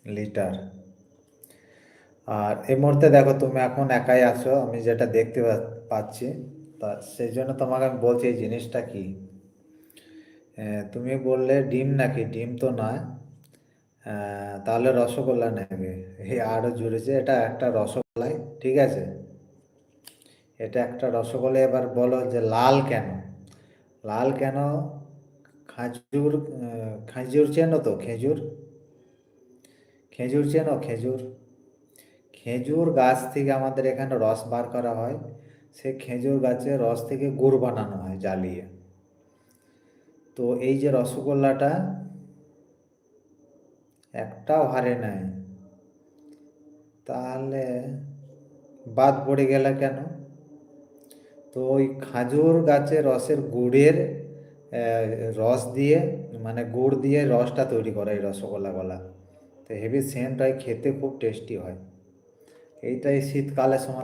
Litre. আর এই মুহূর্তে দেখো তুমি এখন একাই আছো, আমি যেটা দেখতে পাচ্ছি। তা সেই জন্য তোমাকে আমি বলছি এই জিনিসটা কি। তুমি বললে ডিম, নাকি ডিম তো নয়। তাহলে রসগোল্লা নেবে। আরো জুড়েছে, এটা একটা রসগোল্লাই, ঠিক আছে। এটা একটা রসগোল্লা। এবার বলো যে লাল কেন। লাল কেন? খাজুর। খেজুর চেনো তো, খেজুর। খেজুর চেনো, খেজুর। খেজুর গাছ থেকে আমাদের এখানে রস বার করা হয়। সেই খেজুর গাছের রস থেকে গুড় বানানো হয় জ্বালিয়ে। তো এই যে রসগোল্লাটা একটাও হারে নাই, তাহলে বাদ পড়ে গেলে কেন? তো ওই খাজুর গাছের রসের গুড়ের রস দিয়ে, মানে গুড় দিয়ে রসটা তৈরি করা এই রসগোল্লাগুলা। তো হেভি সেন্ট হয়, খেতে খুব টেস্টি হয়। এইটাই শীতকালের সময়